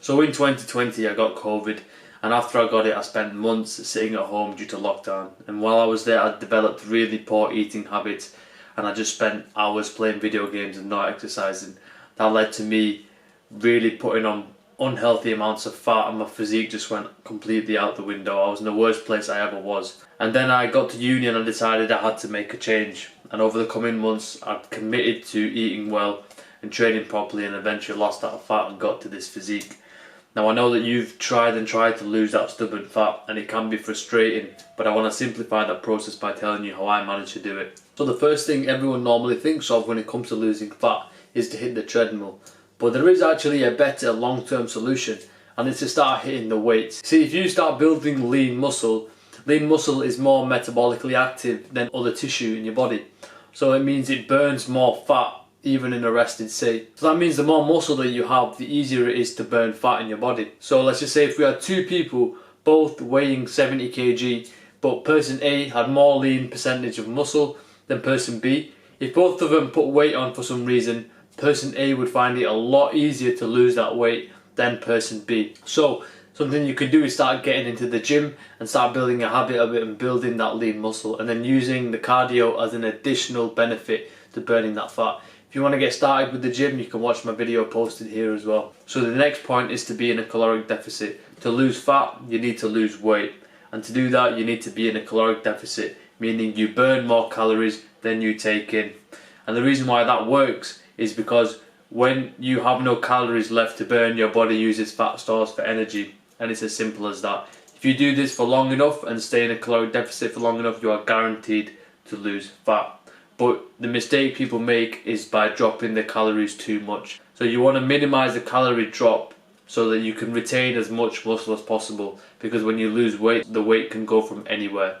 So in 2020 I got COVID, and after I got it I spent months sitting at home due to lockdown, and while I was there I developed really poor eating habits, and I just spent hours playing video games and not exercising. That led to me really putting on unhealthy amounts of fat, and my physique just went completely out the window. I was in the worst place I ever was. And then I got to uni and I decided I had to make a change, and over the coming months I committed to eating well and training properly, and eventually lost that fat and got to this physique. Now I know that you've tried to lose that stubborn fat, and it can be frustrating, but I want to simplify that process by telling you how I managed to do it. So the first thing everyone normally thinks of when it comes to losing fat is to hit the treadmill. But there is actually a better long-term solution, and it's to start hitting the weights. See, if you start building lean muscle is more metabolically active than other tissue in your body. So it means it burns more fat even in a rested state. So that means the more muscle that you have, the easier it is to burn fat in your body. So let's just say if we had two people both weighing 70 kg, but person A had more lean percentage of muscle than person B, if both of them put weight on for some reason, person A would find it a lot easier to lose that weight than person B. So something you can do is start getting into the gym and start building a habit of it and building that lean muscle, and then using the cardio as an additional benefit to burning that fat. If you want to get started with the gym, you can watch my video posted here as well. So the next point is to be in a caloric deficit. To lose fat, you need to lose weight. And to do that, you need to be in a caloric deficit, meaning you burn more calories than you take in. And the reason why that works is because when you have no calories left to burn, your body uses fat stores for energy. And it's as simple as that. If you do this for long enough and stay in a caloric deficit for long enough, you are guaranteed to lose fat. But the mistake people make is by dropping the calories too much. So you want to minimize the calorie drop so that you can retain as much muscle as possible, because when you lose weight, the weight can go from anywhere.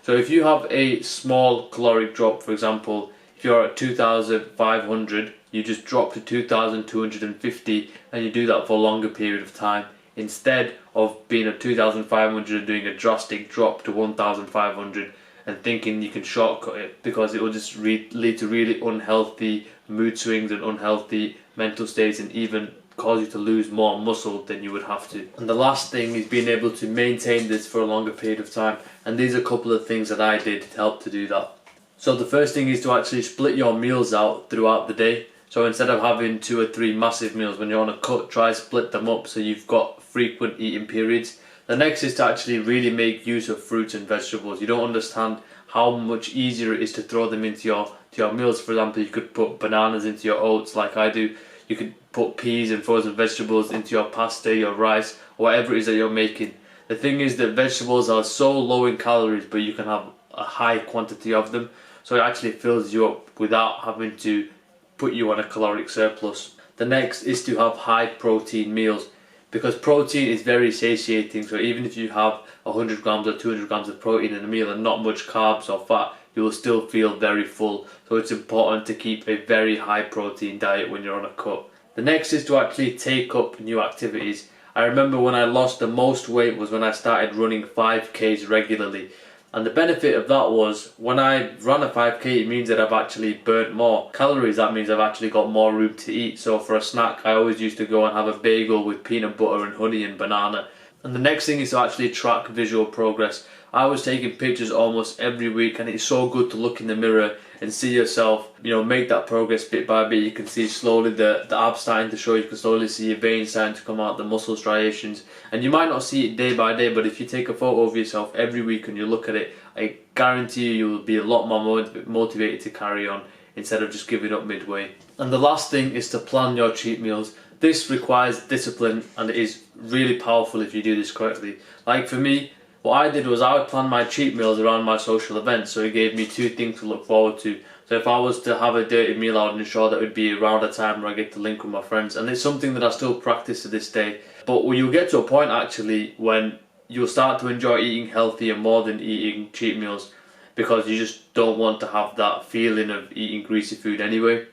So if you have a small caloric drop, for example, if you're at 2,500, you just drop to 2,250, and you do that for a longer period of time, instead of being at 2,500 and doing a drastic drop to 1,500 and thinking you can shortcut it, because it will just lead to really unhealthy mood swings and unhealthy mental states, and even cause you to lose more muscle than you would have to. And the last thing is being able to maintain this for a longer period of time, and these are a couple of things that I did to help to do that. So the first thing is to actually split your meals out throughout the day. So instead of having 2 or 3 massive meals when you're on a cut, try split them up so you've got frequent eating periods. The next is to actually really make use of fruits and vegetables. You don't understand how much easier it is to throw them into your meals. For example, you could put bananas into your oats like I do. You could put peas and frozen vegetables into your pasta, your rice, or whatever it is that you're making. The thing is that vegetables are so low in calories, but you can have a high quantity of them. So it actually fills you up without having to put you on a caloric surplus. The next is to have high protein meals, because protein is very satiating. So even if you have 100 grams or 200 grams of protein in a meal and not much carbs or fat, you will still feel very full. So it's important to keep a very high protein diet when you're on a cut. The next is to actually take up new activities. I remember when I lost the most weight was when I started running 5Ks regularly. And the benefit of that was, when I run a 5K, it means that I've actually burnt more calories. That means I've actually got more room to eat. So for a snack, I always used to go and have a bagel with peanut butter and honey and banana. And the next thing is to actually track visual progress. I was taking pictures almost every week, and it's so good to look in the mirror and see yourself, make that progress bit by bit. You can see slowly the abs starting to show, you can slowly see your veins starting to come out, the muscle striations, and you might not see it day by day, but if you take a photo of yourself every week and you look at it, I guarantee you will be a lot more motivated to carry on instead of just giving up midway. And the last thing is to plan your cheat meals. This requires discipline, and it is really powerful if you do this correctly. Like for me, what I did was I would plan my cheat meals around my social events, so it gave me 2 things to look forward to. So if I was to have a dirty meal, I would ensure that it would be around a time where I get to link with my friends, and it's something that I still practice to this day. But you'll get to a point actually when you'll start to enjoy eating healthier more than eating cheat meals, because you just don't want to have that feeling of eating greasy food anyway.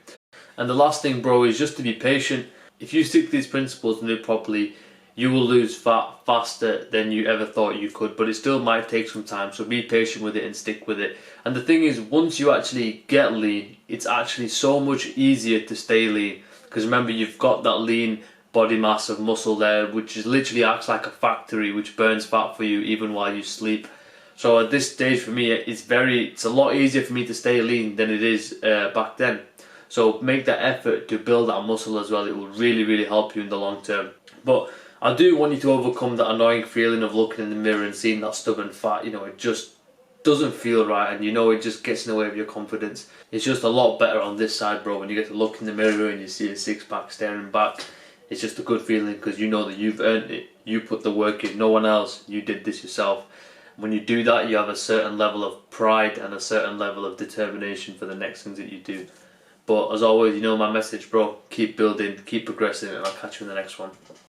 And the last thing, bro, is just to be patient. If you stick to these principles and do it properly, you will lose fat faster than you ever thought you could, but it still might take some time, so be patient with it and stick with it. And the thing is, once you actually get lean, it's actually so much easier to stay lean, because remember, you've got that lean body mass of muscle there, which is literally acts like a factory which burns fat for you even while you sleep. So at this stage for me, it's a lot easier for me to stay lean than it is back then. So make that effort to build that muscle as well. It will really, really help you in the long term. But I do want you to overcome that annoying feeling of looking in the mirror and seeing that stubborn fat. You know, it just doesn't feel right, and you know it just gets in the way of your confidence. It's just a lot better on this side, bro, when you get to look in the mirror and you see a six-pack staring back. It's just a good feeling because you know that you've earned it. You put the work in, no one else. You did this yourself. When you do that, you have a certain level of pride and a certain level of determination for the next things that you do. But as always, you know my message, bro. Keep building, keep progressing, and I'll catch you in the next one.